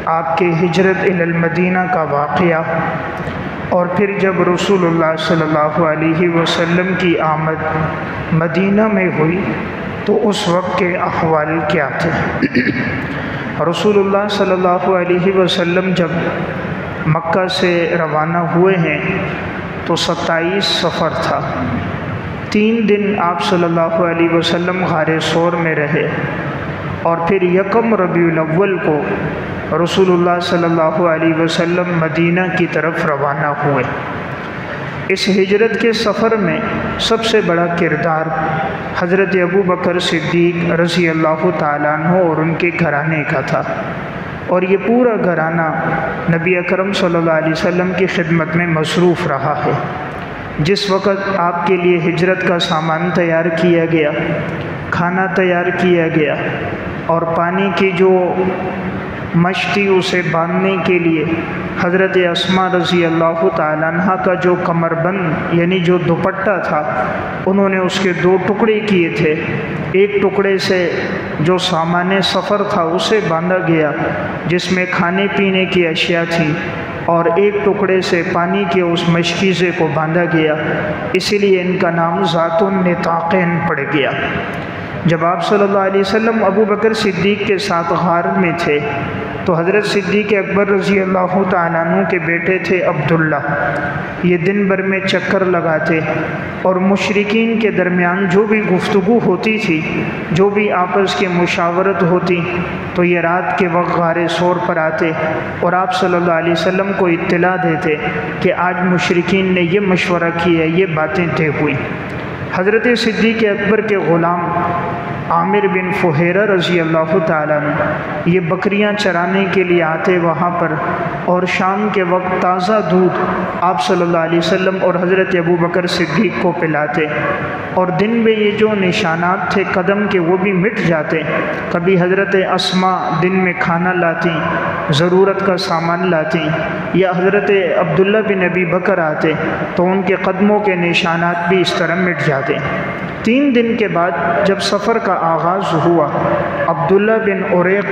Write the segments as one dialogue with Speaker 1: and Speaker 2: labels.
Speaker 1: آپ کے ہجرت الی المدینہ کا واقعہ، اور پھر جب رسول اللہ صلی اللہ علیہ وسلم کی آمد مدینہ میں ہوئی تو اس وقت کے احوال کیا تھے۔ رسول اللہ صلی اللہ علیہ وسلم جب مکہ سے روانہ ہوئے ہیں تو 27 صفر تھا۔ 3 دن آپ صلی اللہ علیہ وسلم غار ثور میں رہے، اور پھر یکم ربیع الاول کو رسول اللہ صلی اللہ علیہ وسلم مدینہ کی طرف روانہ ہوئے۔ اس ہجرت کے سفر میں سب سے بڑا کردار حضرت ابوبکر صدیق رضی اللہ تعالیٰ عنہ اور ان کے گھرانے کا تھا، اور یہ پورا گھرانہ نبی اکرم صلی اللہ علیہ وسلم کی خدمت میں مصروف رہا ہے۔ جس وقت آپ کے لیے ہجرت کا سامان تیار کیا گیا، کھانا تیار کیا گیا، اور پانی کی جو مشتی اسے باندھنے کے لیے حضرت اسماء رضی اللہ تعالیٰ عنہ کا جو کمر بند یعنی جو دوپٹہ تھا، انہوں نے اس کے 2 ٹکڑے کیے تھے۔ ایک ٹکڑے سے جو سامان سفر تھا اسے باندھا گیا جس میں کھانے پینے کی اشیاء تھی، اور ایک ٹکڑے سے پانی کے اس مشکیزے کو باندھا گیا، اسی لیے ان کا نام ذات النطاقین پڑ گیا۔ جب آپ صلی اللہ علیہ وسلم ابوبکر صدیق کے ساتھ غار میں تھے تو حضرت صدیق اکبر رضی اللہ تعالیٰ عنہ کے بیٹے تھے عبداللہ، یہ دن بھر میں چکر لگاتے اور مشرکین کے درمیان جو بھی گفتگو ہوتی تھی، جو بھی آپس کی مشاورت ہوتی، تو یہ رات کے وقت غار ثور پر آتے اور آپ صلی اللہ علیہ وسلم کو اطلاع دیتے کہ آج مشرکین نے یہ مشورہ کیا، یہ باتیں طے ہوئی۔ حضرت صدیق اکبر کے غلام عامر بن فہیرہ رضی اللہ تعالیٰ عنہ یہ بکریاں چرانے کے لیے آتے وہاں پر، اور شام کے وقت تازہ دودھ آپ صلی اللہ علیہ وسلم اور حضرت ابوبکر صدیق کو پلاتے، اور دن میں یہ جو نشانات تھے قدم کے وہ بھی مٹ جاتے۔ کبھی حضرت اسماء دن میں کھانا لاتی، ضرورت کا سامان لاتی، یا حضرت عبداللہ بن ابی بکر آتے تو ان کے قدموں کے نشانات بھی اس طرح مٹ جاتے۔ 3 دن کے بعد جب سفر کا آغاز ہوا، عبداللہ بن عریق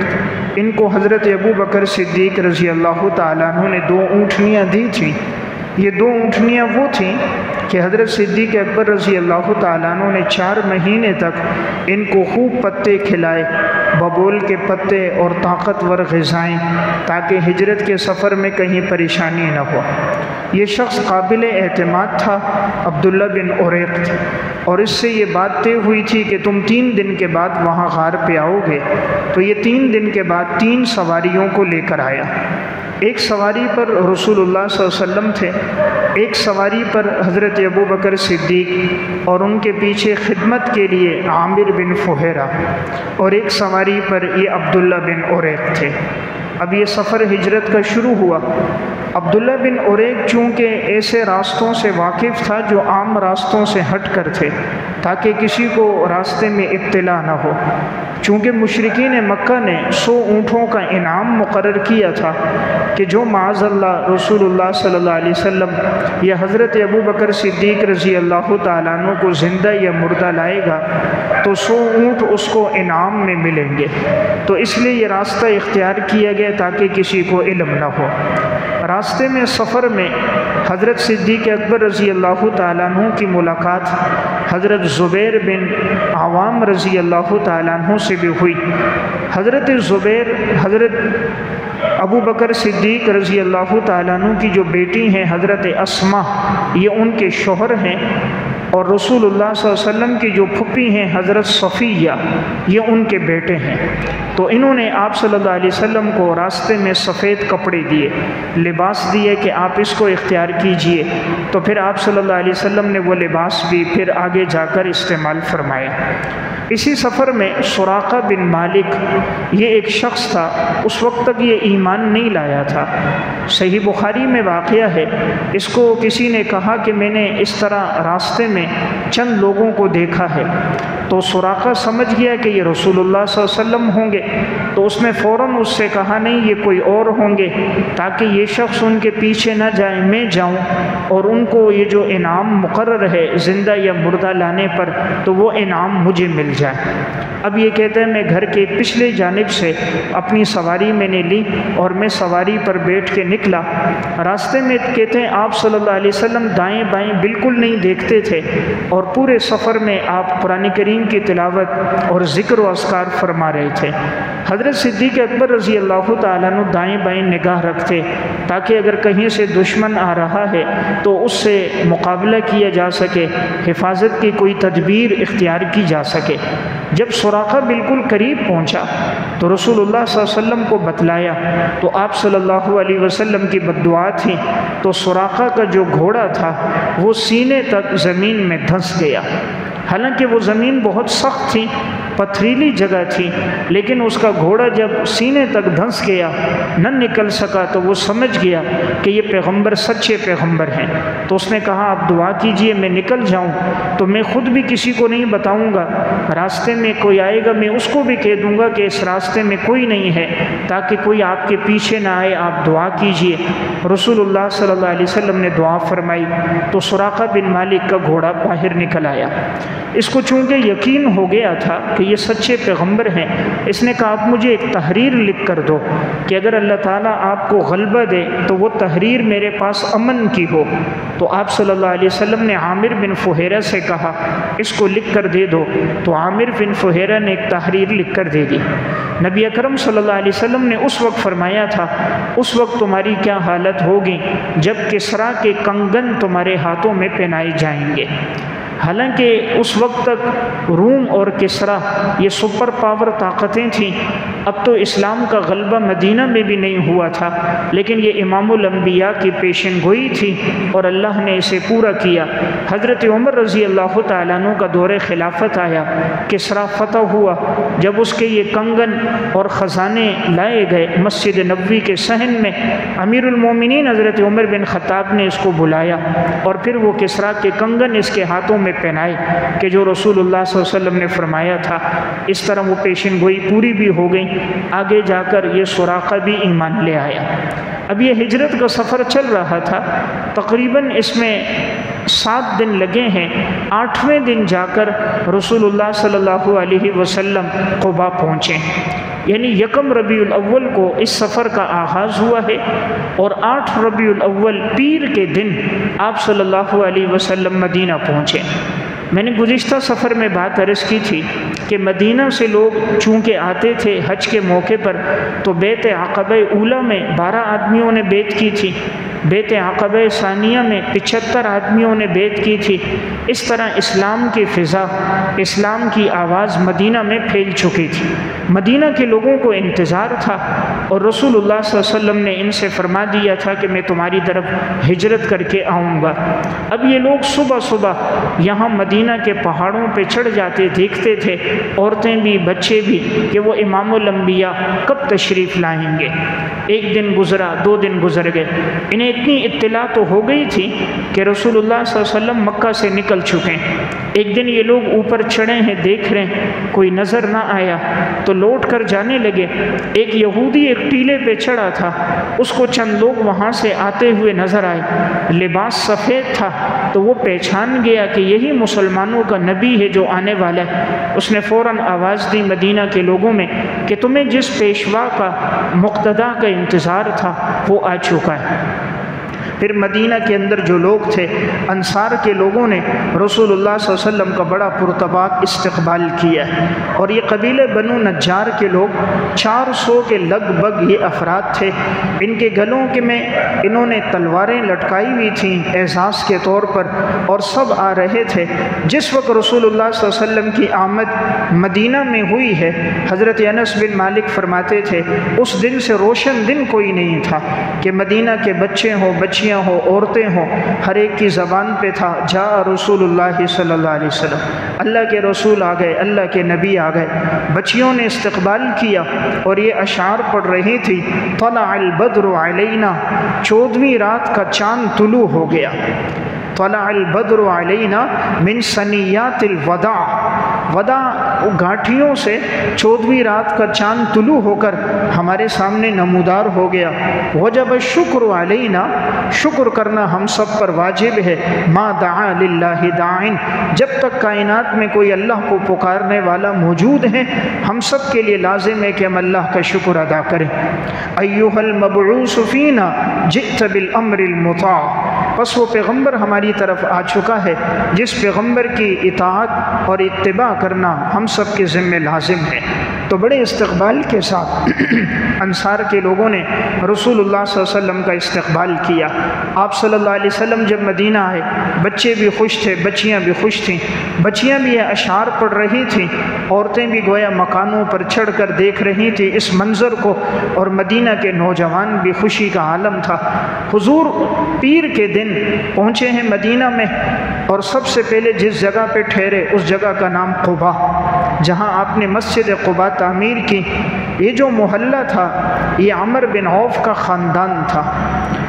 Speaker 1: ان کو حضرت ابوبکر صدیق رضی اللہ تعالیٰ عنہ نے 2 اونٹنیاں دی تھیں۔ یہ 2 اونٹنیاں وہ تھیں کہ حضرت صدیق اکبر رضی اللہ تعالیٰ عنہ نے 4 مہینے تک ان کو خوب پتے کھلائے، ببول کے پتے اور طاقتور غذائیں، تاکہ ہجرت کے سفر میں کہیں پریشانی نہ ہو۔ یہ شخص قابل اعتماد تھا، عبداللہ بن عریق تھے، اور اس سے یہ بات طے ہوئی تھی کہ تم 3 دن کے بعد وہاں غار پہ آؤ گے۔ تو یہ 3 دن کے بعد 3 سواریوں کو لے کر آیا۔ ایک سواری پر رسول اللہ صلی اللہ علیہ وسلم تھے، ایک سواری پر حضرت ابوبکر صدیق اور ان کے پیچھے خدمت کے لیے عامر بن فہیرہ، اور ایک سواری پر یہ عبداللہ بن عریق تھے۔ اب یہ سفر ہجرت کا شروع ہوا۔ عبداللہ بن عریق چونکہ ایسے راستوں سے واقف تھا جو عام راستوں سے ہٹ کر تھے، تاکہ کسی کو راستے میں اطلاع نہ ہو۔ چونکہ مشرکین مکہ نے 100 اونٹوں کا انعام مقرر کیا تھا کہ جو معاذ اللہ رسول اللہ صلی اللہ علیہ وسلم یا حضرت ابوبکر صدیق رضی اللہ تعالیٰ عنہ کو زندہ یا مردہ لائے گا تو 100 اونٹ اس کو انعام میں ملیں گے۔ تو اس لیے یہ راستہ اختیار کیا گیا تاکہ کسی کو علم نہ ہو۔ راستے میں سفر میں حضرت صدیق اکبر رضی اللہ تعالیٰ عنہ کی ملاقات حضرت زبیر بن عوام رضی اللہ تعالیٰ عنہ سے بھی ہوئی۔ حضرت زبیر حضرت ابوبکر صدیق رضی اللہ تعالیٰ عنہ کی جو بیٹی ہیں حضرت اسماء، یہ ان کے شوہر ہیں، اور رسول اللہ صلی اللہ علیہ وسلم کی جو پھپھی ہیں حضرت صفیہ، یہ ان کے بیٹے ہیں۔ تو انہوں نے آپ صلی اللہ علیہ وسلم کو راستے میں سفید کپڑے دیے، لباس دیے کہ آپ اس کو اختیار کیجئے۔ تو پھر آپ صلی اللہ علیہ وسلم نے وہ لباس بھی پھر آگے جا کر استعمال فرمایا۔ اسی سفر میں سراقہ بن مالک یہ ایک شخص تھا، اس وقت تک یہ ایمان نہیں لایا تھا۔ صحیح بخاری میں واقعہ ہے، اس کو کسی نے کہا کہ میں نے اس طرح راستے میں چند لوگوں کو دیکھا ہے، تو سراقہ سمجھ گیا کہ یہ رسول اللہ صلی اللہ علیہ وسلم ہوں گے، تو اس نے فوراً اس سے کہا نہیں یہ کوئی اور ہوں گے، تاکہ یہ شخص ان کے پیچھے نہ جائیں، میں جاؤں اور ان کو یہ جو انعام مقرر ہے زندہ یا مردہ لانے پر، تو وہ انعام مجھے مل جائیں۔ اب یہ کہتے ہیں میں گھر کے پچھلے جانب سے اپنی سواری میں نے لی اور میں سواری پر بیٹھ کے نکلا۔ راستے میں کہتے ہیں آپ صلی اللہ علیہ وسلم دائیں بائیں بالکل نہیں دیکھتے تھے، اور پورے سفر میں آپ قرآن کریم کی تلاوت اور ذکر و اذکار فرما رہے تھے۔ حضرت صدیق اکبر رضی اللہ تعالیٰ عنہ دائیں بائیں نگاہ رکھتے تاکہ اگر کہیں سے دشمن آ رہا ہے تو اس سے مقابلہ کیا جا سکے، حفاظت کی کوئی تدبیر اختیار کی جا سکے۔ جب سراقہ بالکل قریب پہنچا تو رسول اللہ صلی اللہ علیہ وسلم کو بتلایا تو آپ صلی اللہ علیہ وسلم کی بددعا تھی، تو سراقہ کا جو گھوڑا تھا وہ سینے تک زمین میں دھنس گیا۔ حالانکہ وہ زمین بہت سخت تھی، پتھریلی جگہ تھی، لیکن اس کا گھوڑا جب سینے تک دھنس گیا، نہ نکل سکا، تو وہ سمجھ گیا کہ یہ پیغمبر سچے پیغمبر ہیں۔ تو اس نے کہا آپ دعا کیجئے میں نکل جاؤں تو میں خود بھی کسی کو نہیں بتاؤں گا، راستے میں کوئی آئے گا میں اس کو بھی کہہ دوں گا کہ اس راستے میں کوئی نہیں ہے، تاکہ کوئی آپ کے پیچھے نہ آئے، آپ دعا کیجئے۔ رسول اللہ صلی اللہ علیہ وسلم نے دعا فرمائی تو سراقہ بن مالک کا گھوڑا باہر نکل آیا۔ اس کو چونکہ یقین ہو گیا تھا کہ یہ سچے پیغمبر ہیں، اس نے کہا آپ مجھے ایک تحریر لکھ کر دو کہ اگر اللہ تعالیٰ آپ کو غلبہ دے تو وہ تحریر میرے پاس امن کی ہو۔ تو آپ صلی اللہ علیہ وسلم نے عامر بن فہیرہ سے کہا اس کو لکھ کر دے دو، تو عامر بن فہیرہ نے ایک تحریر لکھ کر دے دی۔ نبی اکرم صلی اللہ علیہ وسلم نے اس وقت فرمایا تھا اس وقت تمہاری کیا حالت ہوگی جب کسریٰ کے کنگن تمہارے ہاتھوں میں پہنائے جائیں گے۔ حالانکہ اس وقت تک روم اور کسریٰ یہ سپر پاور طاقتیں تھیں، اب تو اسلام کا غلبہ مدینہ میں بھی نہیں ہوا تھا، لیکن یہ امام الانبیاء کی پیشن گوئی تھی اور اللہ نے اسے پورا کیا۔ حضرت عمر رضی اللہ تعالیٰ عنہ کا دور خلافت آیا، کسریٰ فتح ہوا، جب اس کے یہ کنگن اور خزانے لائے گئے مسجد نبوی کے صحن میں، امیر المومنین حضرت عمر بن خطاب نے اس کو بلایا اور پھر وہ کسریٰ کے کنگن اس کے ہاتھوں میں پہنائے کہ جو رسول اللہ صلی اللہ علیہ وسلم نے فرمایا تھا۔ اس طرح وہ پیشن گوئی پوری بھی ہو گئی۔ آگے جا کر یہ سراقہ بھی ایمان لے آیا۔ اب یہ ہجرت کا سفر چل رہا تھا، تقریباً اس میں 7 دن لگے ہیں۔ 8ویں دن جا کر رسول اللہ صلی اللہ علیہ وسلم قباء پہنچے، یعنی 1 ربیع الاول کو اس سفر کا آغاز ہوا ہے، اور 8 ربیع الاول پیر کے دن آپ صلی اللہ علیہ وسلم مدینہ پہنچے۔ میں نے گزشتہ سفر میں بات عرض کی تھی کہ مدینہ سے لوگ چونکہ آتے تھے حج کے موقع پر، تو بیعت عقبہ اولیٰ میں 12 آدمیوں نے بیعت کی تھی، بیعت عقبہ ثانیہ میں 75 آدمیوں نے بیعت کی تھی۔ اس طرح اسلام کی فضا، اسلام کی آواز مدینہ میں پھیل چکی تھی۔ مدینہ کے لوگوں کو انتظار تھا، اور رسول اللہ صلی اللہ علیہ وسلم نے ان سے فرما دیا تھا کہ میں تمہاری طرف ہجرت کر کے آؤں گا۔ اب یہ لوگ صبح صبح یہاں مدینہ کے پہاڑوں پہ چڑھ جاتے، دیکھتے تھے عورتیں بھی بچے بھی کہ وہ امام الانبیاء کب تشریف لائیں گے۔ 1 دن گزرا، 2 دن گزر گئے، انہیں اتنی اطلاع تو ہو گئی تھی کہ رسول اللہ صلی اللہ علیہ وسلم مکہ سے نکل چکے ہیں۔ ایک دن یہ لوگ اوپر چڑھے ہیں، دیکھ رہے ہیں کوئی نظر نہ آیا تو لوٹ کر جانے لگے۔ ایک یہودی ایک ٹیلے پہ چڑھا تھا، اس کو چند لوگ وہاں سے آتے ہوئے نظر آئے، لباس سفید تھا، تو وہ پہچان گیا کہ یہی مسلمانوں کا نبی ہے جو آنے والا ہے۔ اس نے فوراً آواز دی مدینہ کے لوگوں میں کہ تمہیں جس پیشوا کا مقتدا کا انتظار تھا وہ آ چکا ہے۔ پھر مدینہ کے اندر جو لوگ تھے انصار کے لوگوں نے رسول اللہ صلی اللہ علیہ وسلم کا بڑا پرتباک استقبال کیا، اور یہ قبیلہ بنو نجار کے لوگ 400 کے لگ بھگ یہ افراد تھے۔ ان کے گلوں میں انہوں نے تلواریں لٹکائی ہوئی تھیں اعزاز کے طور پر، اور سب آ رہے تھے۔ جس وقت رسول اللہ صلی اللہ علیہ وسلم کی آمد مدینہ میں ہوئی ہے، حضرت انس بن مالک فرماتے تھے اس دن سے روشن دن کوئی نہیں تھا کہ مدینہ کے بچے ہوں، بچیاں ہوں، عورتیں ہوں، ہر ایک کی زبان پہ تھا جا رسول اللہ صلی اللہ علیہ وسلم، اللہ کے رسول آ گئے، اللہ کے نبی آ گئے۔ بچیوں نے استقبال کیا اور یہ اشعار پڑھ رہی تھی، طلع البدر علینا، 14ویں رات کا چاند طلوع ہو گیا۔ طلع البدر علینا من ثنیات الوداع، ودا گھاٹیوں سے 14ویں رات کا چاند طلوع ہو کر ہمارے سامنے نمودار ہو گیا۔ وجب الشکر علینا، شکر کرنا ہم سب پر واجب ہے۔ ما دعا للہ داعٍ، جب تک کائنات میں کوئی اللہ کو پکارنے والا موجود ہے ہم سب کے لیے لازم ہے کہ ہم اللہ کا شکر ادا کریں۔ ایھا المبعوث فینا جئت بالامر المطاع، پس وہ پیغمبر ہماری طرف آ چکا ہے جس پیغمبر کی اطاعت اور اتباع کرنا ہم سب کے ذمہ لازم ہے۔ تو بڑے استقبال کے ساتھ انصار کے لوگوں نے رسول اللہ صلی اللہ علیہ وسلم کا استقبال کیا۔ آپ صلی اللہ علیہ وسلم جب مدینہ آئے بچے بھی خوش تھے، بچیاں بھی خوش تھیں، بچیاں بھی اشعار پڑھ رہی تھیں، عورتیں بھی گویا مکانوں پر چڑھ کر دیکھ رہی تھیں اس منظر کو، اور مدینہ کے نوجوان بھی خوشی کا عالم تھا۔ حضور پیر کے دن پہنچے ہیں مدینہ میں، اور سب سے پہلے جس جگہ پہ ٹھہرے اس جگہ کا نام قباء، جہاں آپ نے مسجد قباء تعمیر کی۔ یہ جو محلہ تھا یہ عمر بن عوف کا خاندان تھا،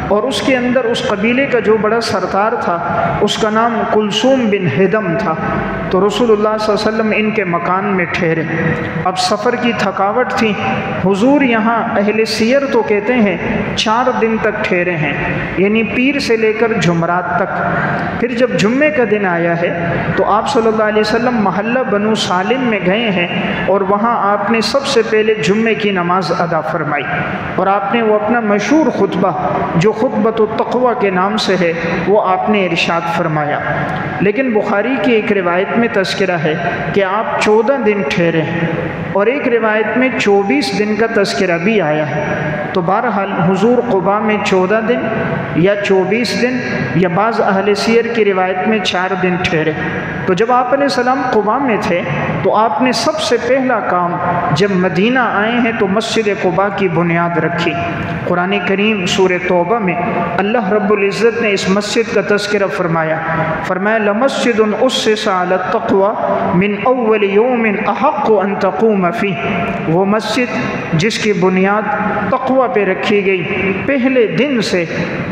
Speaker 1: اور اس کے اندر اس قبیلے کا جو بڑا سردار تھا اس کا نام کلثوم بن ہدم تھا۔ تو رسول اللہ صلی اللہ علیہ وسلم ان کے مکان میں ٹھہرے۔ اب سفر کی تھکاوٹ تھی، حضور یہاں اہل سیر تو کہتے ہیں 4 دن تک ٹھہرے ہیں، یعنی پیر سے لے کر جمعرات تک۔ پھر جب جمعے کا دن آیا ہے تو آپ صلی اللہ علیہ وسلم محلہ بنو سالم میں گئے ہیں، اور وہاں آپ نے سب سے پہلے جمعے کی نماز ادا فرمائی، اور آپ نے وہ اپنا مشہور خطبہ جو خطبۃ التقویٰ کے نام سے ہے وہ آپ نے ارشاد فرمایا۔ لیکن بخاری کی ایک روایت میں تذکرہ ہے کہ آپ 14 دن ٹھہرے ہیں، اور ایک روایت میں 24 دن کا تذکرہ بھی آیا ہے۔ تو بہرحال حضور قباء میں 14 دن یا 24 دن، یا بعض اہل سیر کی روایت میں 4 دن ٹھہرے۔ تو جب آپ علیہ السلام قباء میں تھے تو آپ نے سب سے پہلا کام جب مدینہ آئے ہیں تو مسجد قباء کی بنیاد رکھی۔ قرآن کریم سورہ توبہ میں اللہ رب العزت نے اس مسجد کا تذکرہ فرمایا، لَمَسْجِدٌ أُسِّسَ عَلَى التَّقْوَى مِنْ أَوَّلِ يَوْمٍ أَحَقُّ أَن تَقُومَ فِيهِ، وہ مسجد جس کی بنیاد تقوی پہ رکھی گئی پہلے دن سے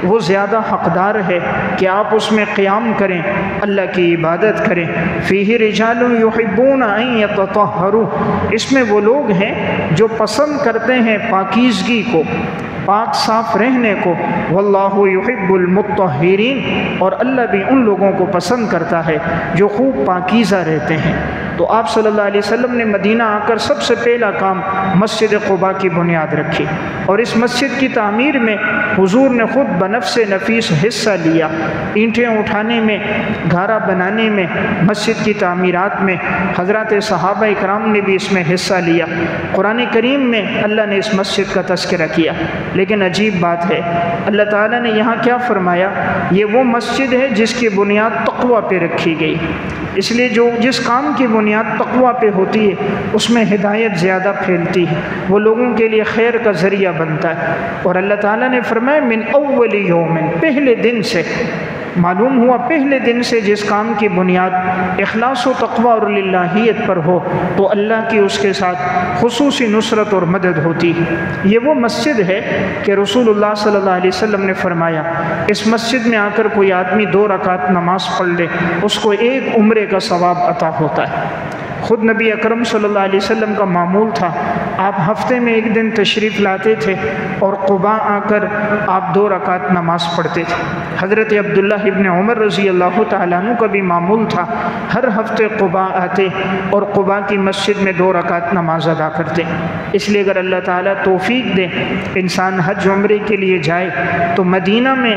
Speaker 1: وہ زیادہ حقدار ہے کہ آپ اس میں قیام کریں، اللہ کی عبادت کریں۔ فِيهِ رِجَالٌ يُحِبُّونَ أَن يَتَطَهَّرُوا، اس میں وہ لوگ ہیں جو پسند کرتے ہیں پاکیزگی کو، پاک صاف رہنے کو۔ واللہ یحب المطہرین، اور اللہ بھی ان لوگوں کو پسند کرتا ہے جو خوب پاکیزہ رہتے ہیں۔ تو آپ صلی اللہ علیہ وسلم نے مدینہ آ کر سب سے پہلا کام مسجد قباء کی بنیاد رکھی، اور اس مسجد کی تعمیر میں حضور نے خود بنفس نفیس حصہ لیا، اینٹیں اٹھانے میں، گھارا بنانے میں، مسجد کی تعمیرات میں۔ حضرات صحابہ اکرام نے بھی اس میں حصہ لیا۔ قرآن کریم میں اللہ نے اس مسجد کا تذکرہ کیا، لیکن عجیب بات ہے اللہ تعالیٰ نے یہاں کیا فرمایا، یہ وہ مسجد ہے جس کی بنیاد تقوی پہ رکھی گئی۔ اس لیے جس کام کی بنیاد تقوی پہ ہوتی ہے اس میں ہدایت زیادہ پھیلتی ہے، وہ لوگوں کے لیے خیر کا ذریعہ بنتا ہے۔ اور اللہ تعالیٰ نے فرمایا من اول یوم، پہلے دن سے۔ معلوم ہوا پہلے دن سے جس کام کی بنیاد اخلاص و تقوی اور للہیت پر ہو تو اللہ کی اس کے ساتھ خصوصی نصرت اور مدد ہوتی ہے۔ یہ وہ مسجد ہے کہ رسول اللہ صلی اللہ علیہ وسلم نے فرمایا اس مسجد میں آ کر کوئی آدمی 2 رکعت نماز پڑھ لے اس کو 1 عمرے کا ثواب عطا ہوتا ہے۔ خود نبی اکرم صلی اللہ علیہ وسلم کا معمول تھا، آپ ہفتے میں 1 دن تشریف لاتے تھے اور قباء آ کر آپ 2 رکعت نماز پڑھتے تھے۔ حضرت عبداللہ ابن عمر رضی اللہ تعالیٰ عنہ کا بھی معمول تھا، ہر ہفتے قباء آتے اور قباء کی مسجد میں 2 رکعت نماز ادا کرتے۔ اس لیے اگر اللہ تعالیٰ توفیق دے انسان حج عمرے کے لیے جائے تو مدینہ میں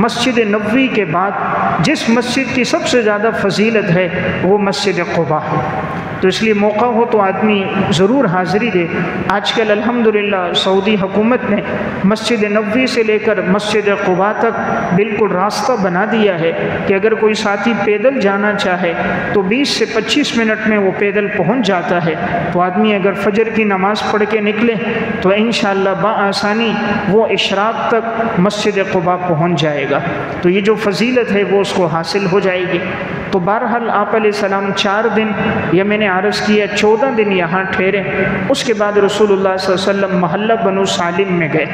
Speaker 1: مسجد نبوی کے بعد جس مسجد کی سب سے زیادہ فضیلت ہے وہ مسجد قباء ہے۔ تو اس لیے موقع ہو تو آدمی ضرور حاضری دے۔ آج کل الحمدللہ سعودی حکومت نے مسجد نبوی سے لے کر مسجد قباء تک بالکل راستہ بنا دیا ہے کہ اگر کوئی ساتھی پیدل جانا چاہے تو 20 سے 25 منٹ میں وہ پیدل پہنچ جاتا ہے۔ تو آدمی اگر فجر کی نماز پڑھ کے نکلے تو انشاءاللہ بآسانی وہ اشراق تک مسجد قباء پہنچ جائے گا۔ تو یہ جو فضیلت ہے وہ اس کو حاصل ہو جائے گی۔ تو تو بہرحال آپ علیہ السلام 4 دن یا میں نے عرض کیا 14 دن یہاں ٹھہرے۔ اس کے بعد رسول اللہ صلی اللہ علیہ وسلم محلہ بنو سالم میں گئے،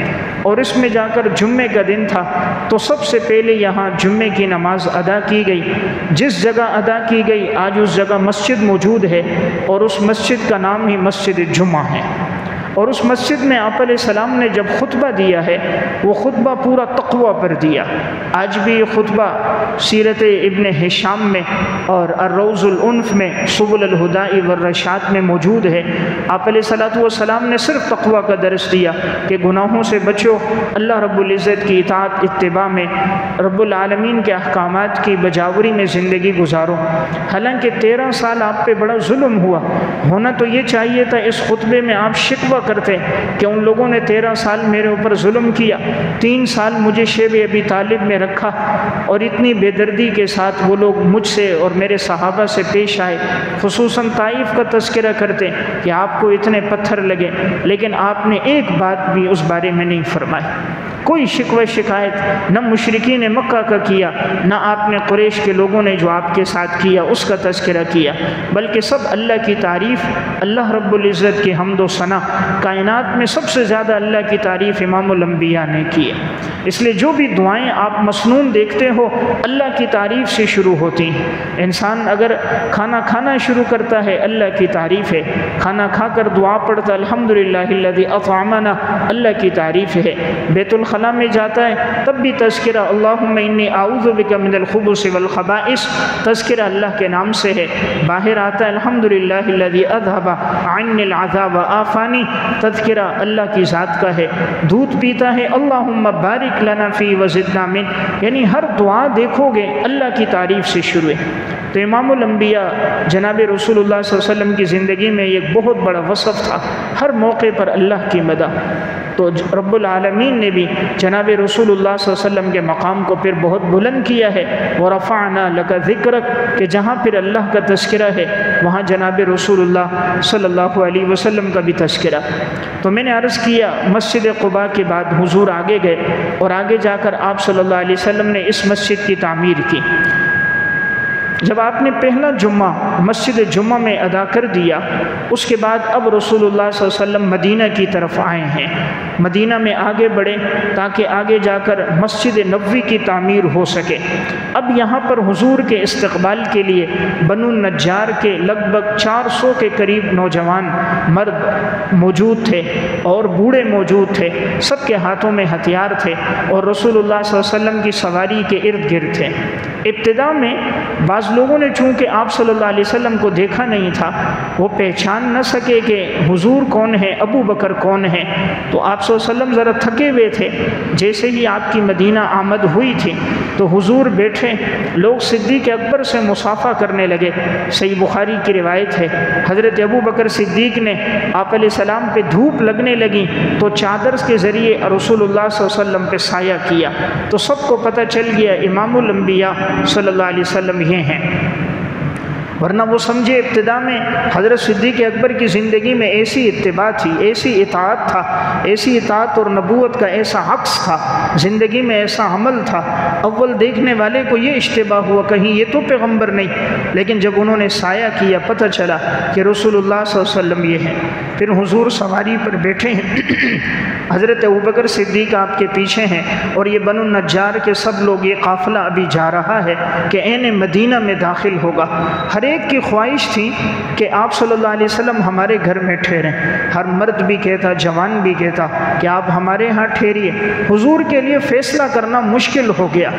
Speaker 1: اور اس میں جا کر جمعے کا دن تھا، تو سب سے پہلے یہاں جمعے کی نماز ادا کی گئی۔ جس جگہ ادا کی گئی آج اس جگہ مسجد موجود ہے، اور اس مسجد کا نام ہی مسجد جمعہ ہے۔ اور اس مسجد میں آپ علیہ السلام نے جب خطبہ دیا ہے وہ خطبہ پورا تقوی پر دیا۔ آج بھی یہ خطبہ سیرت ابن ہشام میں اور الروض العنف میں سبل الہدى والرشاد میں موجود ہے۔ آپ علیہ السلام نے صرف تقوی کا درس دیا کہ گناہوں سے بچو، اللہ رب العزت کی اطاعت اتباع میں، رب العالمین کے احکامات کی بجاوری میں زندگی گزارو۔ حالانکہ 13 سال آپ پہ بڑا ظلم ہوا، ہونا تو یہ چاہیے تھا اس خطبے میں آپ شکوہ کرتے کہ ان لوگوں نے 13 سال میرے اوپر ظلم کیا، 3 سال مجھے شیب ابی طالب میں رکھا، اور اتنی بے دردی کے ساتھ وہ لوگ مجھ سے اور میرے صحابہ سے پیش آئے، خصوصاً طائف کا تذکرہ کرتے کہ آپ کو اتنے پتھر لگے، لیکن آپ نے ایک بات بھی اس بارے میں نہیں فرمائی۔ کوئی شکوہ شکایت نہ مشرکین مکہ کا کیا، نہ آپ نے قریش کے لوگوں نے جو آپ کے ساتھ کیا اس کا تذکرہ کیا، بلکہ سب اللہ کی تعریف، اللہ رب العزت کی حمد و ثنا۔ کائنات میں سب سے زیادہ اللہ کی تعریف امام الانبیاء نے کی ہے، اس لیے جو بھی دعائیں آپ مسنون دیکھتے ہو اللہ کی تعریف سے شروع ہوتی ہیں۔ انسان اگر کھانا کھانا شروع کرتا ہے اللہ کی تعریف ہے، کھانا کھا کر دعا پڑھتا الحمدللہ الذی اطعمنا، اللہ کی تعریف ہے۔ بیت الخلاء میں جاتا ہے تب بھی تذکرہ اللہم انی اعوذ بک من الخبث والخبائث، تذکرہ اللہ کے نام سے ہے۔ باہر آتا ہے الحمدللہ الذی اذھب عنی العذاب وعافانی، تذکرہ اللہ کی ذات کا ہے۔ دودھ پیتا ہے اللہم بارک لنا فی وزدنا من، یعنی ہر دعا دیکھو گے اللہ کی تعریف سے شروع ہے۔ تو امام الانبیاء جناب رسول اللہ صلی اللہ علیہ وسلم کی زندگی میں ایک بہت بڑا وصف تھا، ہر موقع پر اللہ کی مدح۔ تو رب العالمین نے بھی جناب رسول اللہ صلی اللہ علیہ وسلم کے مقام کو پھر بہت بلند کیا ہے، وَرَفَعْنَا لَكَ ذِكْرَكَ، کہ جہاں پھر اللہ کا تذکرہ ہے وہاں جناب رسول اللہ صلی اللہ علیہ وسلم کا بھی تذکرہ۔ تو میں نے عرض کیا مسجد قباء کے بعد حضور آگے گئے، اور آگے جا کر آپ صلی اللہ علیہ وسلم نے اس مسجد کی تعمیر کی۔ جب آپ نے پہلا جمعہ مسجد جمعہ میں ادا کر دیا، اس کے بعد اب رسول اللہ صلی اللہ علیہ وسلم مدینہ کی طرف آئے ہیں، مدینہ میں آگے بڑھے تاکہ آگے جا کر مسجد نبوی کی تعمیر ہو سکے۔ اب یہاں پر حضور کے استقبال کے لیے بنو النجار کے لگ بھگ 400 کے قریب نوجوان مرد موجود تھے اور بوڑھے موجود تھے، سب کے ہاتھوں میں ہتھیار تھے، اور رسول اللہ صلی اللہ علیہ وسلم کی سواری کے ارد گرد تھے۔ ابتدا میں بعض لوگوں نے چونکہ آپ صلی اللہ علیہ وسلم کو دیکھا نہیں تھا، وہ پہچان نہ سکے کہ حضور کون ہے، ابو بکر کون ہے، تو آپ صلی اللہ علیہ وسلم ذرا تھکے ہوئے تھے۔ جیسے ہی آپ کی مدینہ آمد ہوئی تھی تو حضور بیٹھے، لوگ صدیق اکبر سے مصافحہ کرنے لگے۔ صحیح بخاری کی روایت ہے حضرت ابو بکر صدیق نے آپ علیہ السلام پہ دھوپ لگنے لگی تو چادر کے ذریعے رسول اللہ صلی اللہ علیہ وسلم پہ سایہ کیا، تو سب کو پتہ چل گیا امام الانبیاء صلی اللہ علیہ وسلم یہ ہیں۔ ورنہ وہ سمجھے ابتدا میں حضرت صدیق اکبر کی زندگی میں ایسی اتباع تھی، ایسی اطاعت تھا، ایسی اطاعت اور نبوت کا ایسا عکس تھا، زندگی میں ایسا عمل تھا، اول دیکھنے والے کو یہ اشتباہ ہوا کہیں یہ تو پیغمبر نہیں، لیکن جب انہوں نے سایہ کیا پتہ چلا کہ رسول اللہ صلی اللہ علیہ وسلم یہ ہیں۔ پھر حضور سواری پر بیٹھے ہیں، حضرت ابوبکر صدیق آپ کے پیچھے ہیں، اور یہ بنو النجار کے سب لوگ، یہ قافلہ ابھی جا رہا ہے کہ عین مدینہ میں داخل ہوگا۔ ہر ایک کی خواہش تھی کہ آپ صلی اللہ علیہ وسلم ہمارے گھر میں ٹھہریں، ہر مرد بھی کہتا، جوان بھی کہتا کہ آپ ہمارے ہاں ٹھہریے۔ حضور کے لیے فیصلہ کرنا مشکل ہو گیا،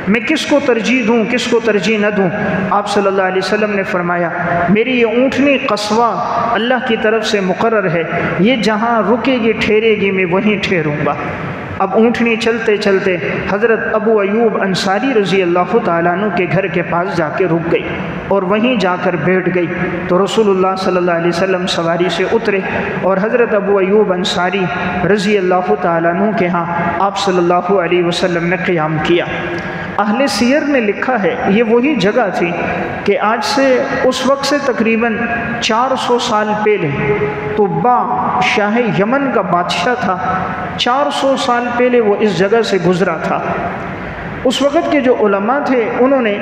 Speaker 1: میں کس کو ترجیح دوں، کس کو ترجیح نہ دوں۔ آپ صلی اللہ علیہ وسلم نے فرمایا میری یہ اونٹنی قصوہ اللہ کی طرف سے مقرر ہے، یہ جہاں رکے گی ٹھہرے گی، میں وہیں ٹھہروں گا۔ اب اونٹنی چلتے چلتے حضرت ابو ایوب انصاری رضی اللہ تعالیٰ عنہ کے گھر کے پاس جا کے رک گئی اور وہیں جا کر بیٹھ گئی۔ تو رسول اللہ صلی اللہ علیہ وسلم سواری سے اترے اور حضرت ابو ایوب انصاری رضی اللہ تعالیٰ عنہ کے ہاں آپ صلی اللہ علیہ وسلم نے قیام کیا۔ اہل سیر نے لکھا ہے یہ وہی جگہ تھی کہ آج سے اس وقت سے تقریباً 400 سال پہلے طبا شاہ یمن کا بادشاہ تھا، 400 سال پہلے وہ اس جگہ سے گزرا تھا۔ اس وقت کے جو علماء تھے انہوں نے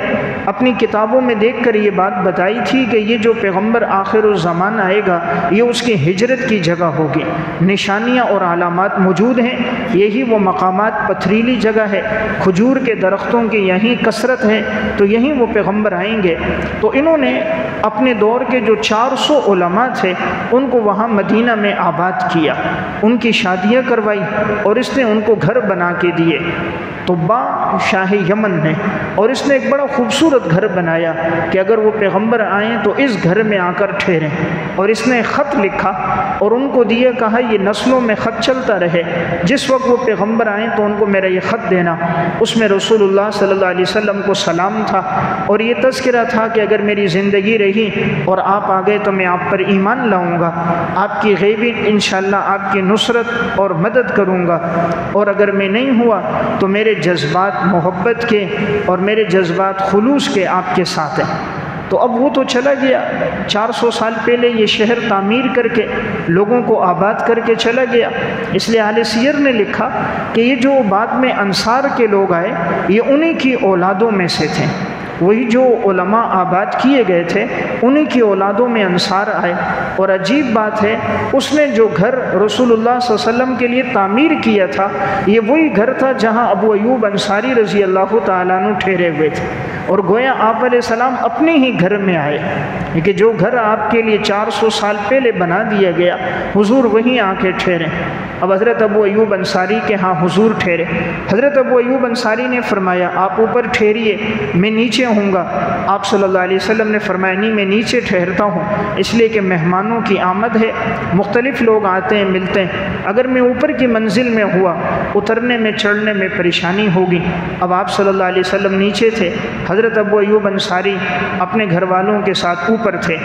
Speaker 1: اپنی کتابوں میں دیکھ کر یہ بات بتائی تھی کہ یہ جو پیغمبر آخر الزمان آئے گا یہ اس کی ہجرت کی جگہ ہوگی، نشانیاں اور علامات موجود ہیں، یہی وہ مقامات، پتھریلی جگہ ہے، کھجور کے درختوں کی یہیں کثرت ہے، تو یہیں وہ پیغمبر آئیں گے۔ تو انہوں نے اپنے دور کے جو 400 علماء تھے ان کو وہاں مدینہ میں آباد کیا، ان کی شادیاں کروائی اور اس نے ان کو گھر بنا کے دیے۔ طبا شاہ یمن نے، اور اس نے ایک بڑا خوبصورت گھر بنایا کہ اگر وہ پیغمبر آئیں تو اس گھر میں آ کر ٹھہریں، اور اس نے خط لکھا اور ان کو دیا، کہا یہ نسلوں میں خط چلتا رہے، جس وقت وہ پیغمبر آئیں تو ان کو میرا یہ خط دینا۔ اس میں رسول اللہ صلی اللہ علیہ وسلم کو سلام تھا اور یہ تذکرہ تھا کہ اگر میری زندگی رہی اور آپ آ گئے تو میں آپ پر ایمان لاؤں گا، آپ کی غیبی انشاءاللہ آپ کی نصرت اور مدد کروں گا، اور اگر میں نہیں ہوا تو میرے جذبات محبت کے اور میرے جذبات خلوص کے آپ کے ساتھ ہیں۔ تو اب وہ تو چلا گیا، 400 سال پہلے یہ شہر تعمیر کر کے لوگوں کو آباد کر کے چلا گیا۔ اس لیے اہل سیر نے لکھا کہ یہ جو بعد میں انصار کے لوگ آئے یہ انہی کی اولادوں میں سے تھے، وہی جو علماء آباد کیے گئے تھے انہی کی اولادوں میں انصار آئے۔ اور عجیب بات ہے، اس نے جو گھر رسول اللہ صلی اللہ علیہ وسلم کے لیے تعمیر کیا تھا یہ وہی گھر تھا جہاں ابو ایوب انصاری رضی اللہ تعالیٰ عنہ ٹھہرے ہوئے تھے، اور گویا آپ علیہ السلام اپنے ہی گھر میں آئے، کہ جو گھر آپ کے لیے 400 سال پہلے بنا دیا گیا حضور وہیں آ کے ٹھہرے۔ اب حضرت ابو ایوب انصاری کے ہاں حضور ٹھہرے۔ حضرت ابو ایوب انصاری نے فرمایا آپ اوپر ٹھہریے، میں نیچے ہوں گا۔ آپ صلی اللہ علیہ وسلم نے فرمایا نہیں، میں نیچے ٹھہرتا ہوں، اس لیے کہ مہمانوں کی آمد ہے، مختلف لوگ آتے ہیں ملتے ہیں، اگر میں اوپر کی منزل میں ہوا اترنے میں چڑھنے میں پریشانی ہوگی۔ اب آپ صلی اللہ علیہ وسلم نیچے تھے، حضرت ابو ایوب انصاری اپنے گھر والوں کے ساتھ اوپر تھے۔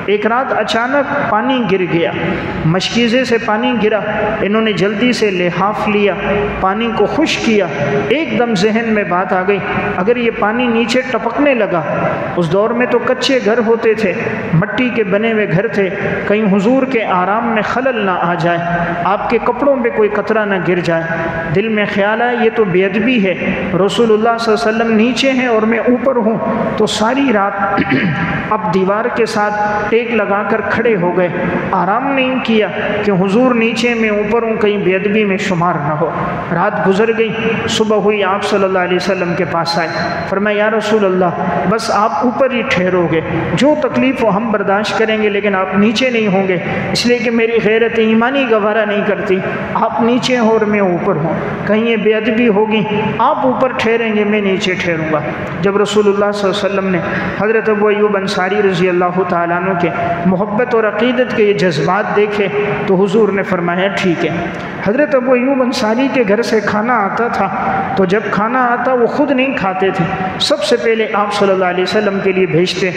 Speaker 1: ایک رات اچانک پانی گر گیا، مشکیزے سے پانی گرا، انہوں نے جلدی سے لحاف لیا، پانی کو خشک کیا۔ ایک دم ذہن میں بات آ گئی، اگر یہ پانی نیچے ٹپکنے لگا، اس دور میں تو کچے گھر ہوتے تھے، مٹی کے بنے ہوئے گھر تھے، کہیں حضور کے آرام میں خلل نہ آ جائے، آپ کے کپڑوں پہ کوئی قطرہ نہ گر جائے۔ دل میں خیال آیا یہ تو بے ادبی ہے، رسول اللہ صلی اللہ علیہ وسلم نیچے ہیں اور میں اوپر ہوں۔ تو ساری رات اب دیوار کے ساتھ ٹیک لگا کر کھڑے ہو گئے، آرام نہیں کیا کہ حضور نیچے میں اوپر ہوں، کہیں بے ادبی میں شمار نہ ہو۔ رات گزر گئی، صبح ہوئی، آپ صلی اللہ علیہ وسلم کے پاس آئے، فرمایا یا رسول اللہ بس آپ اوپر ہی ٹھہرو گے، جو تکلیف ہو ہم برداشت کریں گے لیکن آپ نیچے نہیں ہوں گے، اس لیے کہ میری غیرت ایمانی گوارا نہیں کرتی، آپ نیچے ہوں اور میں اوپر ہوں، کہیں یہ بے ادبی ہوگی، آپ اوپر ٹھہریں گے میں نیچے ٹھہروں گا۔ جب رسول اللہ صلی اللہ علیہ وسلم نے حضرت ابو ایوب انصاری رضی اللہ تعالیٰ عنہ کے محبت اور عقیدت کے یہ جذبات دیکھے تو حضور نے فرمایا ٹھیک ہے۔ حضرت ابو ایوب انصاری کے گھر سے کھانا آتا تھا، تو جب کھانا آتا وہ خود نہیں کھاتے تھے، سب سے پہلے آپ صلی اللہ علیہ وسلم کے لیے بھیجتے۔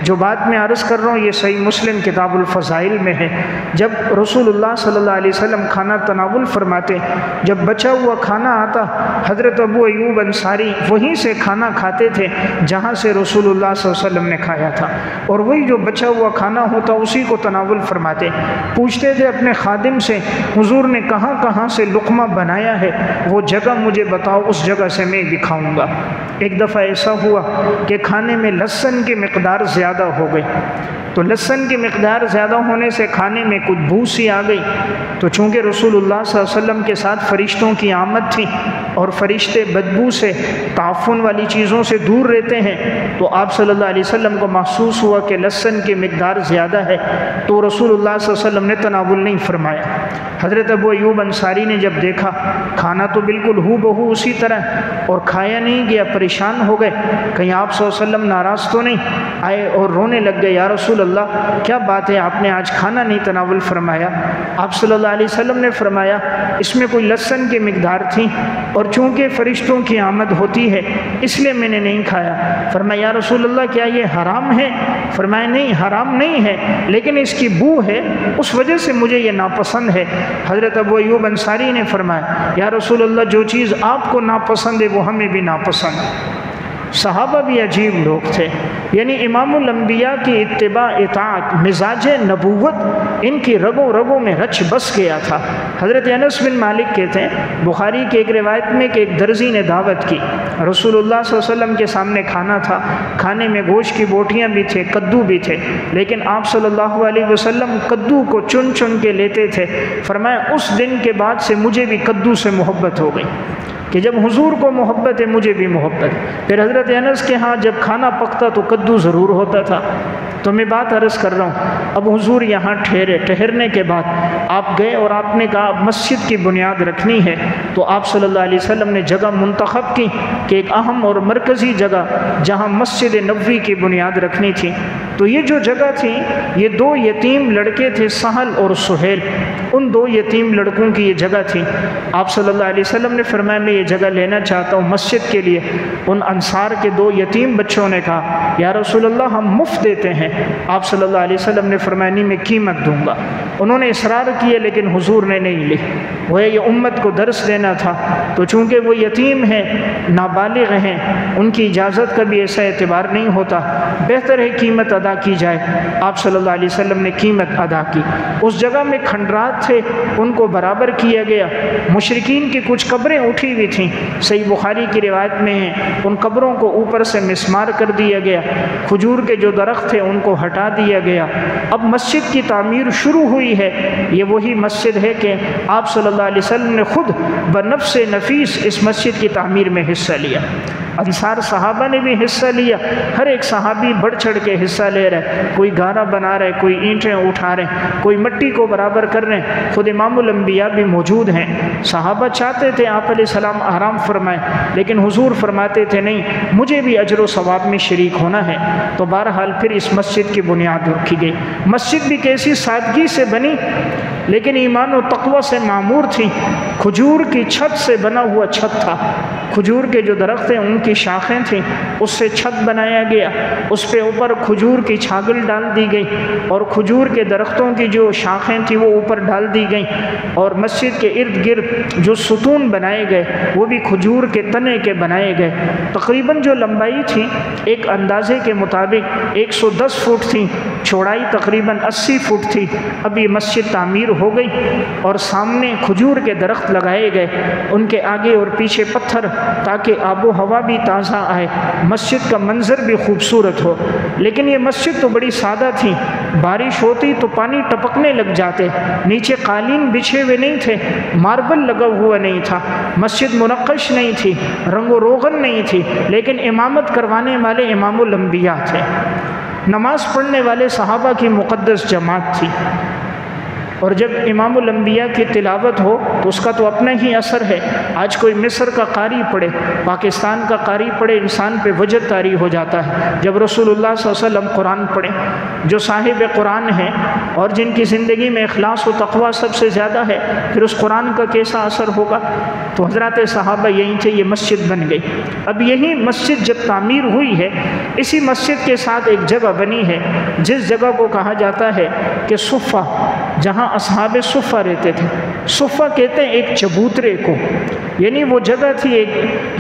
Speaker 1: جو بات میں عرض کر رہا ہوں یہ صحیح مسلم کتاب الفضائل میں ہے، جب رسول اللہ صلی اللہ علیہ وسلم کھانا تناول فرماتے، جب بچا ہوا کھانا آتا حضرت ابو ایوب انصاری وہیں سے کھانا کھاتے تھے جہاں سے رسول اللہ صلی اللہ علیہ وسلم نے کھایا تھا، اور وہی جو بچا ہوا کھانا ہوتا اسی کو تناول فرماتے۔ پوچھتے تھے اپنے خادم سے حضور نے کہاں کہاں سے لقمہ بنایا ہے، وہ جگہ مجھے بتاؤ، اس جگہ سے میں دکھاؤں گا۔ ایک دفعہ ایسا ہوا کہ کھانے میں لہسن کی مقدار زیادہ ہو گئی، تو لہسن کی مقدار زیادہ ہونے سے کھانے میں کچھ بو سی آ گئی، تو چونکہ رسول اللہ صلی اللہ علیہ وسلم کے ساتھ فرشتوں کی آمد تھی اور فرشتے بدبو سے تعفن والی چیزوں سے دور رہتے ہیں، تو آپ صلی اللہ علیہ وسلم کو محسوس ہوا کہ لہسن کی مقدار زیادہ ہے، تو رسول اللہ صلی اللہ علیہ وسلم نے تناول نہیں فرمایا۔ حضرت ابو ایوب انصاری نے جب دیکھا کھانا تو بالکل ہو بہو اسی طرح اور کھایا نہیں گیا، پریشان ہو گئے، کہیں آپ صلی اللہ علیہ وسلم ناراض تو نہیں، آئے اور رونے لگ گئے، یا رسول اللہ کیا بات ہے، آپ نے آج کھانا نہیں تناول فرمایا؟ آپ صلی اللہ علیہ وسلم نے فرمایا اس میں کوئی لہسن کی مقدار تھی اور چونکہ فرشتوں کی آمد ہوتی ہے اس لیے میں نے نہیں کھایا۔ فرمایا یا رسول اللہ کیا یہ حرام ہے؟ فرمایا نہیں حرام نہیں ہے، لیکن اس کی بو ہے اس وجہ سے مجھے یہ ناپسند ہے۔ حضرت ابو ایوب انصاری نے فرمایا یا رسول اللہ جو چیز آپ کو ناپسند ہے وہ ہمیں بھی ناپسند ہے۔ صحابہ بھی عجیب لوگ تھے، یعنی امام الانبیاء کی اتباع اطاعت، مزاج نبوت ان کی رگوں رگوں میں رچ بس گیا تھا۔ حضرت انس بن مالک کہتے ہیں بخاری کی ایک روایت میں کہ ایک درزی نے دعوت کی، رسول اللہ صلی اللہ علیہ وسلم کے سامنے کھانا تھا، کھانے میں گوشت کی بوٹیاں بھی تھے، کدو بھی تھے، لیکن آپ صلی اللہ علیہ وسلم کدو کو چن چن کے لیتے تھے۔ فرمایا اس دن کے بعد سے مجھے بھی کدو سے محبت ہو گئی کہ جب حضور کو محبت ہے مجھے بھی محبت ہے۔ پھر حضرت انس کے ہاں جب کھانا پکتا تو کدو ضرور ہوتا تھا۔ تو میں بات عرض کر رہا ہوں، اب حضور یہاں ٹھہرے، ٹھہرنے کے بعد آپ گئے اور آپ نے کہا مسجد کی بنیاد رکھنی ہے، تو آپ صلی اللہ علیہ وسلم نے جگہ منتخب کی کہ ایک اہم اور مرکزی جگہ جہاں مسجد نبوی کی بنیاد رکھنی تھی۔ تو یہ جو جگہ تھی یہ دو یتیم لڑکے تھے، سہل اور سہیل، ان دو یتیم لڑکوں کی یہ جگہ تھی۔ آپ صلی اللہ علیہ وسلم نے فرمایا میں یہ جگہ لینا چاہتا ہوں مسجد کے لیے۔ ان انصار کے دو یتیم بچوں نے کہا یا رسول اللہ ہم مفت دیتے ہیں۔ آپ صلی اللہ علیہ وسلم نے فرمایا نہیں میں قیمت دوں گا۔ انہوں نے اصرار کیے لیکن حضور نے نہیں لی، وہ یہ امت کو درس دینا تھا، تو چونکہ وہ یتیم ہیں، نابالغ ہیں، ان کی اجازت کا بھی ایسا اعتبار نہیں ہوتا، بہتر ہے قیمت ادا کی جائے۔ آپ صلی اللہ علیہ وسلم نے قیمت ادا کی۔ اس جگہ میں کھنڈرات تھے، ان کو برابر کیا گیا۔ مشرکین کی کچھ قبریں اٹھی ہوئی تھیں، صحیح بخاری کی روایت میں ہیں، ان قبروں کو اوپر سے مسمار کر دیا گیا۔ کھجور کے جو درخت تھے ان کو ہٹا دیا گیا۔ اب مسجد کی تعمیر شروع ہوئی ہے۔ یہ وہی مسجد ہے کہ آپ صلی اللہ علیہ وسلم نے خود بنفس نفیس اس مسجد کی تعمیر میں حصہ لیا۔ انصار صحابہ نے بھی حصہ لیا، ہر ایک صحابی بڑھ چڑھ کے حصہ لے رہا ہے، کوئی گارا بنا رہا ہے، کوئی اینٹیں اٹھا رہے ہیں، کوئی مٹی کو برابر کر رہے ہیں۔ خود امام الانبیاء بھی موجود ہیں۔ صحابہ چاہتے تھے آپ علیہ السلام آرام فرمائیں، لیکن حضور فرماتے تھے نہیں مجھے بھی اجر و ثواب میں شریک ہونا ہے۔ تو بہرحال پھر اس مسجد کی بنیاد رکھی گئی۔ مسجد بھی کیسی سادگی سے بنی لیکن ایمان و تقوی سے معمور تھی۔ کھجور کی چھت سے بنا ہوا چھت تھا، کھجور کے جو درخت ہیں ان کی شاخیں تھیں، اس سے چھت بنایا گیا، اس پہ اوپر کھجور کی چھاگل ڈال دی گئی اور کھجور کے درختوں کی جو شاخیں تھیں وہ اوپر ڈال دی گئیں، اور مسجد کے ارد گرد جو ستون بنائے گئے وہ بھی کھجور کے تنے کے بنائے گئے۔ تقریباً جو لمبائی تھی ایک اندازے کے مطابق 110 فٹ تھی، چوڑائی تقریباً 80 فٹ تھی۔ اب یہ مسجد تعمیر ہو گئی اور سامنے کھجور کے درخت لگائے گئے، ان کے آگے اور پیچھے پتھر تاکہ آب و ہوا بھی تازہ آئے، مسجد کا منظر بھی خوبصورت ہو۔ لیکن یہ مسجد تو بڑی سادہ تھی، بارش ہوتی تو پانی ٹپکنے لگ جاتے، نیچے قالین بچھے ہوئے نہیں تھے، ماربل لگا ہوا نہیں تھا، مسجد منقش نہیں تھی، رنگ و روغن نہیں تھی، لیکن امامت کروانے والے امام الانبیاء تھے، نماز پڑھنے والے صحابہ کی مقدس جماعت تھی۔ اور جب امام الانبیاء کی تلاوت ہو تو اس کا تو اپنا ہی اثر ہے۔ آج کوئی مصر کا قاری پڑھے، پاکستان کا قاری پڑھے، انسان پہ وجد طاری ہو جاتا ہے۔ جب رسول اللہ صلی اللہ علیہ وسلم قرآن پڑھے، جو صاحب قرآن ہیں اور جن کی زندگی میں اخلاص و تقوی سب سے زیادہ ہے، پھر اس قرآن کا کیسا اثر ہوگا؟ تو حضرات صحابہ یہیں تھے، یہ مسجد بن گئی۔ اب یہی مسجد جب تعمیر ہوئی ہے، اسی مسجد کے ساتھ ایک جگہ بنی ہے جس جگہ کو کہا جاتا ہے کہ صفہ، جہاں اصحاب صفہ رہتے تھے۔ صفہ کہتے ہیں ایک چبوترے کو، یعنی وہ جگہ تھی ایک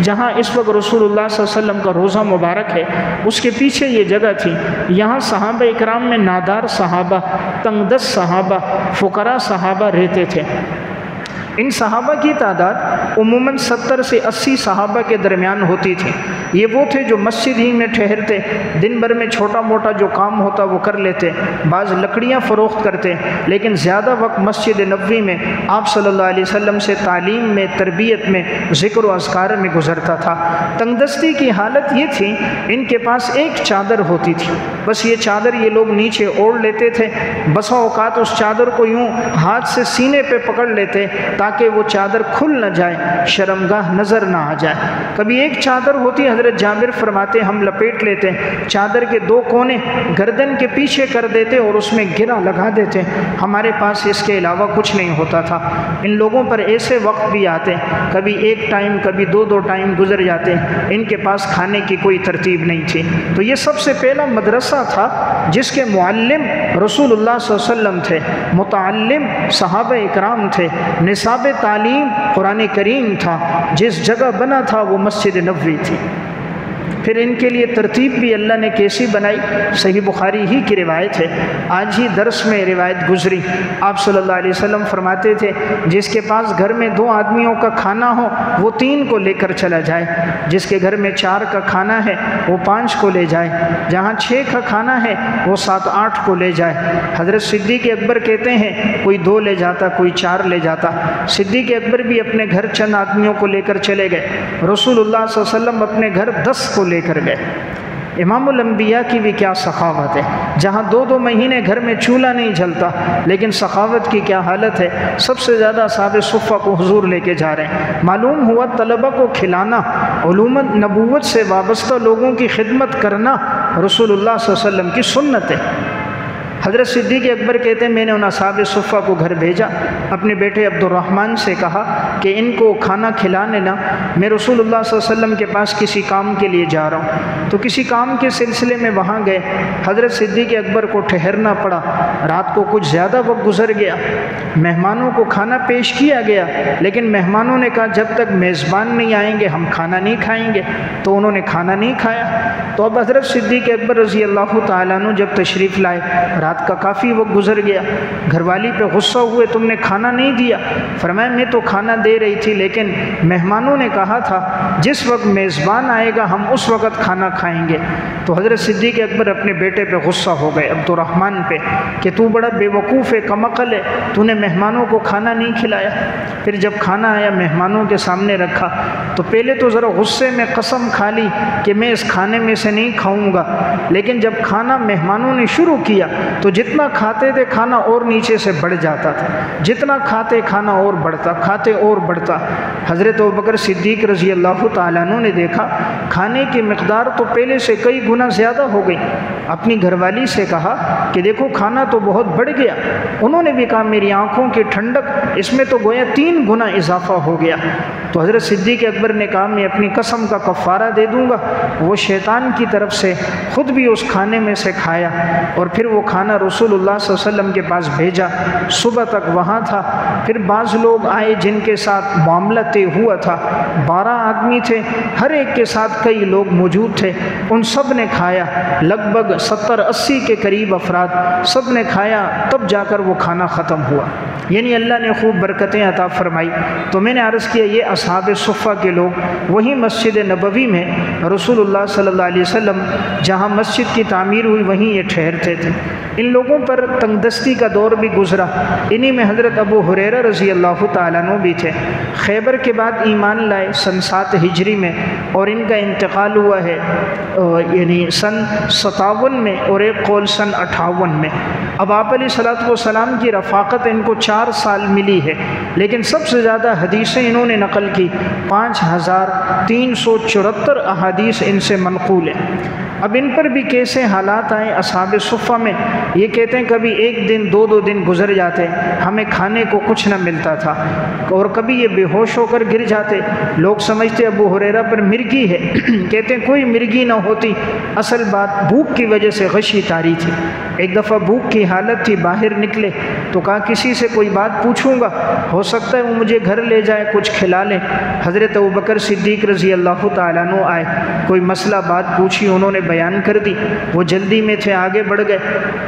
Speaker 1: جہاں اس وقت رسول اللہ صلی اللہ علیہ وسلم کا روضہ مبارک ہے، اس کے پیچھے یہ جگہ تھی۔ یہاں صحابہ اکرام میں نادار صحابہ، تنگ دست صحابہ، فقراء صحابہ رہتے تھے۔ ان صحابہ کی تعداد عموماً 70 سے 80 صحابہ کے درمیان ہوتی تھی۔ یہ وہ تھے جو مسجد ہی میں ٹھہرتے، دن بھر میں چھوٹا موٹا جو کام ہوتا وہ کر لیتے، بعض لکڑیاں فروخت کرتے، لیکن زیادہ وقت مسجد نبوی میں آپ صلی اللہ علیہ وسلم سے تعلیم میں، تربیت میں، ذکر و اذکار میں گزرتا تھا۔ تنگ دستی کی حالت یہ تھی، ان کے پاس ایک چادر ہوتی تھی، بس یہ چادر یہ لوگ نیچے اوڑھ لیتے تھے، بسا اوقات اس چادر کو یوں ہاتھ سے سینے پہ پکڑ لیتے تاکہ وہ چادر کھل نہ جائے، شرمگاہ نظر نہ آ جائے۔ کبھی ایک چادر ہوتی، حضرت جابر فرماتے ہم لپیٹ لیتے، چادر کے دو کونے گردن کے پیچھے کر دیتے اور اس میں گرہ لگا دیتے، ہمارے پاس اس کے علاوہ کچھ نہیں ہوتا تھا۔ ان لوگوں پر ایسے وقت بھی آتے، کبھی ایک ٹائم کبھی دو ٹائم گزر جاتے، ان کے پاس کھانے کی کوئی ترتیب نہیں تھی۔ تو یہ سب سے پہلا مدرسہ تھا جس کے معلم رسول اللہ صلی اللہ علیہ وسلم تھے، متعلم صحابہ اکرام تھے، نصاب تعلیم قرآن کریم تھا۔ جس جگہ بنا تھا وہ مسجد نبوی تھی۔ پھر ان کے لیے ترتیب بھی اللہ نے کیسی بنائی، صحیح بخاری ہی کی روایت ہے، آج ہی درس میں روایت گزری۔ آپ صلی اللہ علیہ وسلم فرماتے تھے جس کے پاس گھر میں 2 آدمیوں کا کھانا ہو وہ 3 کو لے کر چلا جائے، جس کے گھر میں 4 کا کھانا ہے وہ 5 کو لے جائے، جہاں 6 کا کھانا ہے وہ 7-8 کو لے جائے۔ حضرت صدیق اکبر کہتے ہیں کوئی 2 لے جاتا، کوئی 4 لے جاتا۔ صدیق اکبر بھی اپنے گھر چند آدمیوں کو لے کر چلے گئے، رسول اللہ صلی اللہ علیہ وسلم اپنے گھر 10 کو لے کر گئے۔ امام الانبیاء کی بھی کیا سخاوت ہے، جہاں 2 مہینے گھر میں چولہا نہیں جلتا، لیکن سخاوت کی کیا حالت ہے، سب سے زیادہ اصحاب صفہ کو حضور لے کے جا رہے ہیں۔ معلوم ہوا طلبہ کو کھلانا، علوم نبوت سے وابستہ لوگوں کی خدمت کرنا رسول اللہ صلی اللہ علیہ وسلم کی سنت ہے۔ حضرت صدیق اکبر کہتے ہیں میں نے ان اصحاب صفہ کو گھر بھیجا، اپنے بیٹے عبد الرحمن سے کہا کہ ان کو کھانا کھلانے نا، میں رسول اللہ صلی اللہ علیہ وسلم کے پاس کسی کام کے لیے جا رہا ہوں۔ تو کسی کام کے سلسلے میں وہاں گئے، حضرت صدیق اکبر کو ٹھہرنا پڑا، رات کو کچھ زیادہ وقت گزر گیا، مہمانوں کو کھانا پیش کیا گیا، لیکن مہمانوں نے کہا جب تک میزبان نہیں آئیں گے ہم کھانا نہیں کھائیں گے، تو انہوں نے کھانا نہیں کھایا۔ تو اب حضرت صدیق اکبر رضی اللہ تعالیٰ عنہ جب تشریف لائے، رات کا کافی وقت گزر گیا، گھر والی پہ غصہ ہوئے تم نے کھانا نہیں دیا۔ فرمایا میں تو کھانا دے رہی تھی، لیکن مہمانوں نے کہا تھا جس وقت میزبان آئے گا ہم اس وقت کھانا کھائیں گے۔ تو حضرت صدیق اکبر اپنے بیٹے پہ غصہ ہو گئے عبد الرحمن پہ کہ تو بڑا بے وقوف ہے، کم عقل ہے، تو نے مہمانوں کو کھانا نہیں کھلایا۔ پھر جب کھانا آیا مہمانوں کے سامنے رکھا تو پہلے تو ذرا غصے میں قسم کھا لی کہ میں اس کھانے میں سے نہیں کھاؤں گا، لیکن جب کھانا مہمانوں نے شروع کیا تو جتنا کھاتے تھے کھانا اور نیچے سے بڑھ جاتا تھا، جتنا کھاتے کھانا اور بڑھتا، کھاتے اور بڑھتا۔ حضرت ابوبکر صدیق رضی اللہ تعالیٰ عنہ نے دیکھا کھانے کی مقدار تو پہلے سے کئی گنا زیادہ ہو گئی، اپنی گھر والی سے کہا کہ دیکھو کھانا تو بہت بڑھ گیا۔ انہوں نے بھی کہا میری آنکھوں کی ٹھنڈک، اس میں تو گویا 3 گنا اضافہ ہو گیا۔ تو حضرت صدیق اکبر نے کہا میں اپنی قسم کا کفارہ دے دوں گا۔ وہ شیطان کی طرف سے خود بھی اس کھانے میں سے کھایا اور پھر وہ کھانا رسول اللہ صلی اللہ علیہ وسلم کے پاس بھیجا، صبح تک وہاں تھا۔ پھر بعض لوگ آئے جن کے ساتھ معاملہ طے ہوا تھا، 12 آدمی تھے، ہر ایک کے ساتھ کئی لوگ موجود تھے، ان سب نے کھایا، لگ بھگ 70-80 کے قریب افراد، سب نے کھایا، تب جا کر وہ کھانا ختم ہوا۔ یعنی اللہ نے خوب برکتیں عطا فرمائی۔ تو میں نے عرض کیا یہ اصحاب صفہ کے لوگ وہی مسجد نبوی میں رسول اللہ صلی اللہ علیہ وسلم جہاں مسجد کی تعمیر ہوئی وہیں یہ ٹھہرتے تھے۔ ان لوگوں پر تنگ دستی کا دور بھی گزرا، انہی میں حضرت ابو ہریرہ رضی اللہ تعالیٰ عنہ بھی تھے۔ خیبر کے بعد ایمان لائے سن 7 ہجری میں، اور ان کا انتقال ہوا ہے یعنی سن 57 میں، اور ایک قول سن 58 میں۔ اب آپ علیہ الصلوۃ والسلام کی رفاقت ان کو 4 سال ملی ہے، لیکن سب سے زیادہ حدیثیں انہوں نے نقل کی، 5374 احادیث ان سے منقول ہیں۔ اب ان پر بھی کیسے حالات آئے اصحاب صفہ میں، یہ کہتے ہیں کبھی 1 دن 2 دن گزر جاتے، ہمیں کھانے کو کچھ نہ ملتا تھا، اور کبھی یہ بے ہوش ہو کر گر جاتے، لوگ سمجھتے ابو ہریرہ پر مرگی ہے، کہتے ہیں کوئی مرگی نہ ہوتی، اصل بات بھوک کی وجہ سے غشی طاری تھی۔ ایک دفعہ بھوک کی حالت تھی، باہر نکلے تو کہا کسی سے کوئی بات پوچھوں گا، ہو سکتا ہے وہ مجھے گھر لے جائے کچھ کھلا لیں۔ حضرت ابوبکر صدیق رضی اللہ تعالیٰ عنہ آئے، کوئی مسئلہ بات پوچھی، انہوں نے بیان کر دی، وہ جلدی میں تھے آگے بڑھ گئے۔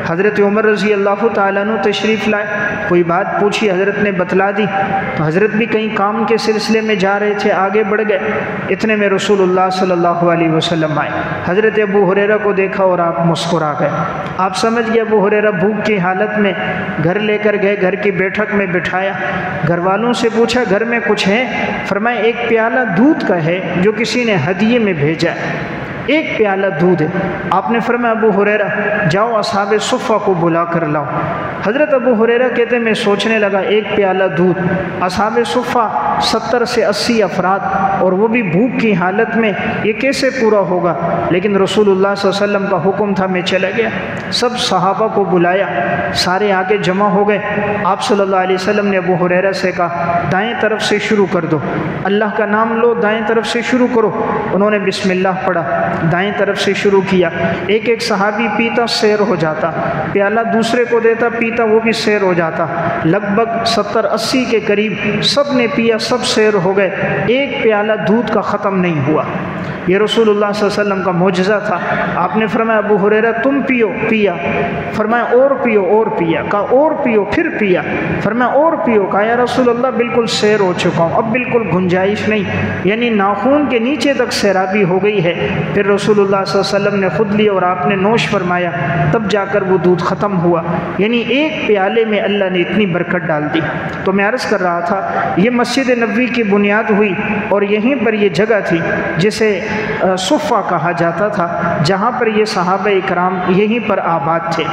Speaker 1: حضرت عمر رضی اللہ تعالیٰ عنہ تشریف لائے، کوئی بات پوچھی، حضرت نے بتلا دی، تو حضرت بھی کہیں کام کے سلسلے میں جا رہے تھے، آگے بڑھ گئے۔ اتنے میں رسول اللہ صلی اللہ علیہ وسلم آئے، حضرت ابو ہریرہ کو دیکھا اور آپ مسکرا گئے۔ آپ سمجھ گئے ابو ہریرہ بھوک کی حالت میں، گھر لے کر گئے، گھر کی بیٹھک میں بٹھایا، گھر والوں سے پوچھا گھر میں کچھ ہے؟ فرمایا 1 پیالہ دودھ کا ہے جو کسی نے ہدیے میں بھیجا ہے، 1 پیالہ دودھ ہے۔ آپ نے فرمایا ابو ہریرہ جاؤ اصحاب صفہ کو بلا کر لاؤ۔ حضرت ابو ہریرہ کہتے ہیں میں سوچنے لگا 1 پیالہ دودھ، اصحاب صفہ 70 سے 80 افراد، اور وہ بھی بھوک کی حالت میں، یہ کیسے پورا ہوگا؟ لیکن رسول اللہ صلی اللہ علیہ وسلم کا حکم تھا، میں چلا گیا، سب صحابہ کو بلایا، سارے آگے جمع ہو گئے۔ آپ صلی اللہ علیہ وسلم نے ابو ہریرہ سے کہا دائیں طرف سے شروع کر دو، اللہ کا نام لو، دائیں طرف سے شروع کرو۔ انہوں نے بسم اللہ پڑھا، دائیں طرف سے شروع کیا، ایک ایک صحابی پیتا سیر ہو جاتا، پیالہ دوسرے کو دیتا پیتا، وہ بھی سیر ہو جاتا، لگ بھگ 70-80 کے قریب سب نے پیا، سب سیر ہو گئے، 1 پیالہ دودھ کا ختم نہیں ہوا۔ یہ رسول اللہ صلی اللہ علیہ وسلم کا معجزہ تھا۔ آپ نے فرمایا ابو ہریرہ تم پیو، پیا، فرمایا اور پیو، اور پیا، کہا اور پیو، پھر پیا، فرمایا اور پیو، کہا یا رسول اللہ بالکل سیر ہو چکا ہوں، اب بالکل گنجائش نہیں، یعنی ناخون کے نیچے تک سیرابی ہو گئی ہے۔ پھر رسول اللہ صلی اللہ علیہ وسلم نے خود لیا اور آپ نے نوش فرمایا، تب جا کر وہ دودھ ختم ہوا، یعنی ایک پیالے میں اللہ نے اتنی برکت ڈال دی۔ تو میں عرض کر رہا تھا یہ مسجد نبوی کی بنیاد ہوئی اور یہیں پر یہ جگہ تھی جسے صفہ کہا جاتا تھا، جہاں پر یہ صحابہ اکرام یہیں پر آباد تھے۔